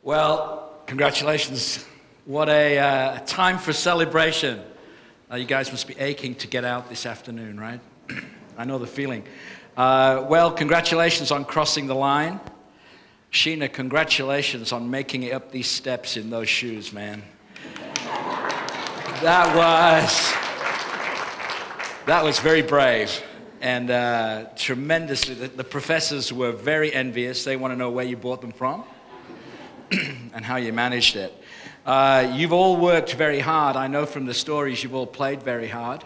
Well, congratulations. What a time for celebration. You guys must be aching to get out this afternoon, right? I know the feeling. Well, congratulations on crossing the line. Sheena, congratulations on making it up these steps in those shoes, man. That was very brave and tremendously. The professors were very envious. They want to know where you bought them from and how you managed it. You've all worked very hard. I know from the stories you've all played very hard.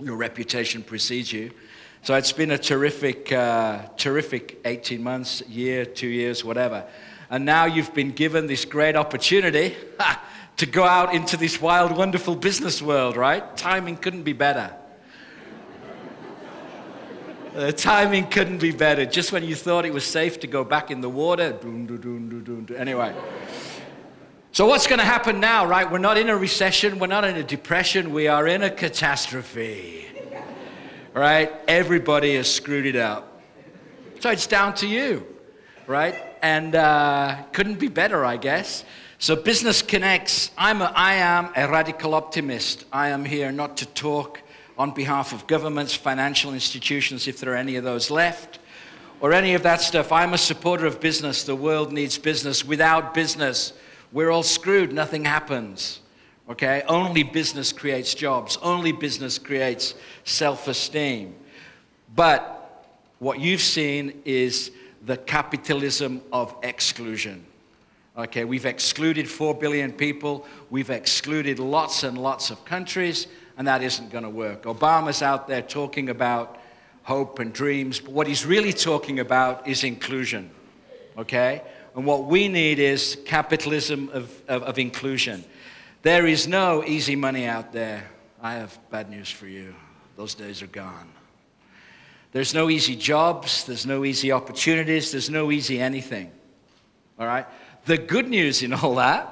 Your reputation precedes you. So it's been a terrific 18 months, year, 2 years, whatever. And now you've been given this great opportunity to go out into this wild, wonderful business world, right? Timing couldn't be better. Timing couldn't be better. Just when you thought it was safe to go back in the water. Anyway. So what's going to happen now, right? We're not in a recession. We're not in a depression. We are in a catastrophe. Right? Everybody has screwed it up. So it's down to you. Right? And couldn't be better, I guess. So Business Connects. I am a radical optimist. I am here not to talk on behalf of governments, financial institutions, if there are any of those left, or any of that stuff. I'm a supporter of business. The world needs business. Without business, we're all screwed. Nothing happens. Okay? Only business creates jobs. Only business creates self-esteem. But what you've seen is the capitalism of exclusion. Okay? We've excluded 4 billion people. We've excluded lots and lots of countries. And that isn't going to work. Obama's out there talking about hope and dreams, but what he's really talking about is inclusion, okay? And what we need is capitalism of inclusion. There is no easy money out there. I have bad news for you. Those days are gone. There's no easy jobs. There's no easy opportunities. There's no easy anything, all right? The good news in all that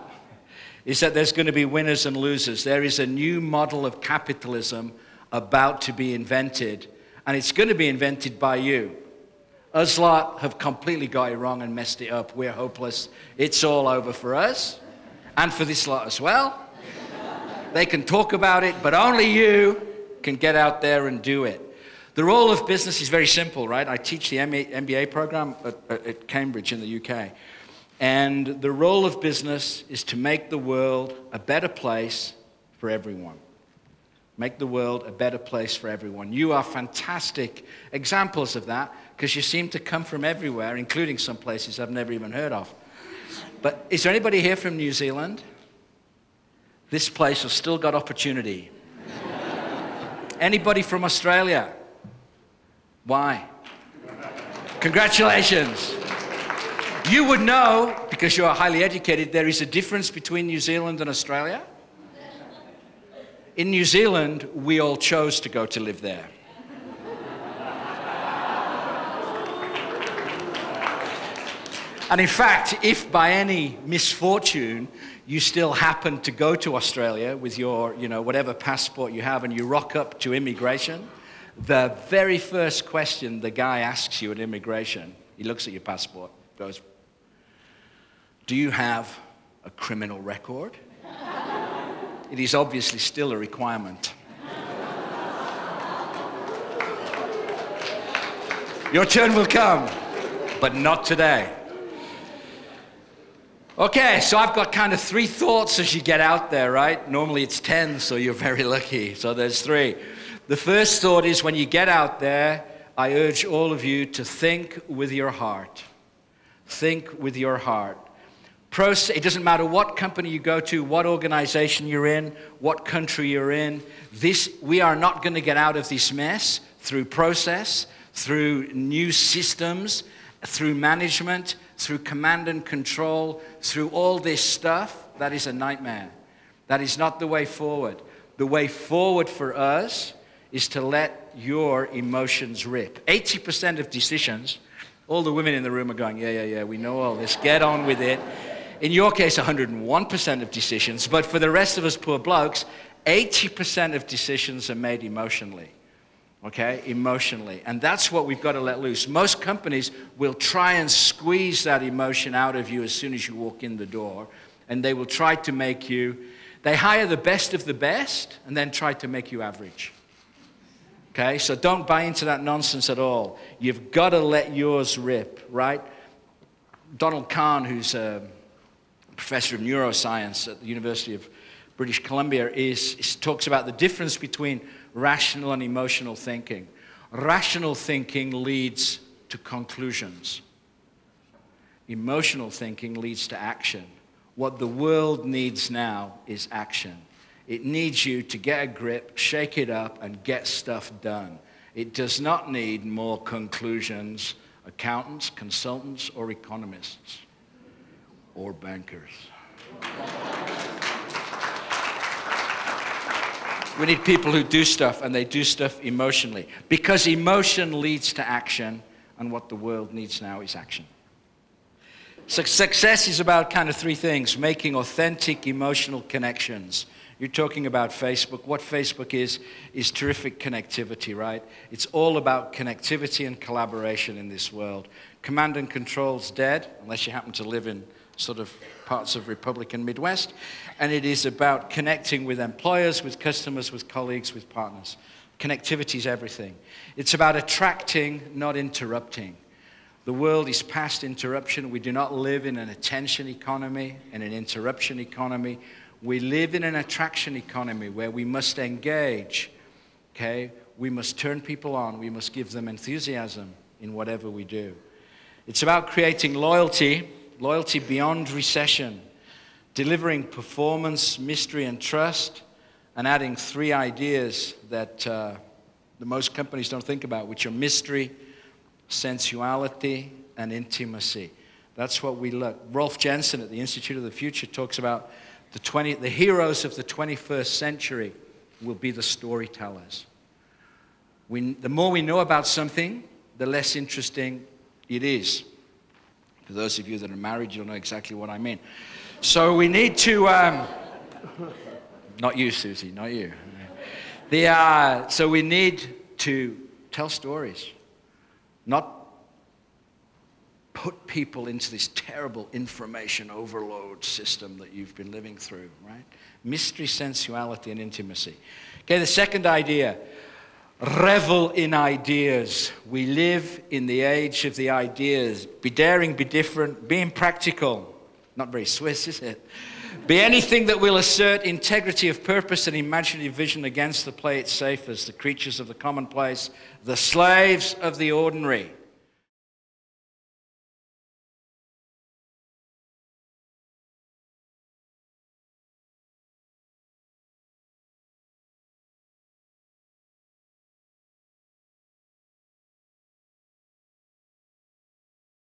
is that there's going to be winners and losers. There is a new model of capitalism about to be invented, and it's going to be invented by you. Us lot have completely got it wrong and messed it up. We're hopeless. It's all over for us, and for this lot as well. They can talk about it, but only you can get out there and do it. The role of business is very simple, right? I teach the MBA program at Cambridge in the UK. And the role of business is to make the world a better place for everyone. Make the world a better place for everyone. You are fantastic examples of that because you seem to come from everywhere, including some places I've never even heard of. But is there anybody here from New Zealand? This place has still got opportunity. Anybody from Australia? Why? Congratulations. You would know, because you are highly educated, there is a difference between New Zealand and Australia. In New Zealand, we all chose to go to live there. And in fact, if by any misfortune you still happen to go to Australia with your, whatever passport you have, and you rock up to immigration, the very first question the guy asks you at immigration, he looks at your passport, goes, "Do you have a criminal record?" It is obviously still a requirement. Your turn will come, but not today. Okay, so I've got kind of 3 thoughts as you get out there, right? Normally it's 10, so you're very lucky. So there's 3. The first thought is when you get out there, I urge all of you to think with your heart. Think with your heart. It doesn't matter what company you go to, what organization you're in, what country you're in. We are not going to get out of this mess through process, through new systems, through management, through command and control, through all this stuff. That is a nightmare. That is not the way forward. The way forward for us is to let your emotions rip. 80% of decisions, all the women in the room are going, yeah, we know all this, get on with it. In your case, 101% of decisions, but for the rest of us poor blokes, 80% of decisions are made emotionally. okay, emotionally. And that's what we've got to let loose. Most companies will try and squeeze that emotion out of you as soon as you walk in the door, and they will try to make you, they hire the best of the best and then try to make you average. Okay, so don't buy into that nonsense at all. You've got to let yours rip, right? Donald Kahn, who's a professor of neuroscience at the University of British Columbia, talks about the difference between rational and emotional thinking. Rational thinking leads to conclusions. Emotional thinking leads to action. What the world needs now is action. It needs you to get a grip, shake it up, and get stuff done. It does not need more conclusions, accountants, consultants, or economists, or bankers. We need people who do stuff, and they do stuff emotionally. Because emotion leads to action, and what the world needs now is action. So success is about kind of three things: making authentic emotional connections. You're talking about Facebook. What Facebook is terrific connectivity, right? It's all about connectivity and collaboration in this world. Command and control's dead, unless you happen to live in sort of parts of Republican Midwest. And it is about connecting with employers, with customers, with colleagues, with partners. Connectivity is everything. It's about attracting, not interrupting. The world is past interruption. We do not live in an attention economy, in an interruption economy. We live in an attraction economy where we must engage, okay? We must turn people on. We must give them enthusiasm in whatever we do. It's about creating loyalty beyond recession, delivering performance, mystery, and trust, and adding three ideas that the most companies don't think about, which are mystery, sensuality, and intimacy. That's what we look. Rolf Jensen at the Institute of the Future talks about the heroes of the 21st century will be the storytellers. The more we know about something, the less interesting it is. For those of you that are married, you'll know exactly what I mean. So we need to, not you, Susie, not you. So we need to tell stories, not put people into this terrible information overload system that you've been living through, right? Mystery, sensuality, and intimacy. Okay, the second idea, revel in ideas. We live in the age of the ideas. Be daring, be different, be impractical. Not very Swiss, is it? Be anything that will assert integrity of purpose and imaginative vision against the play it safe as the creatures of the commonplace, the slaves of the ordinary.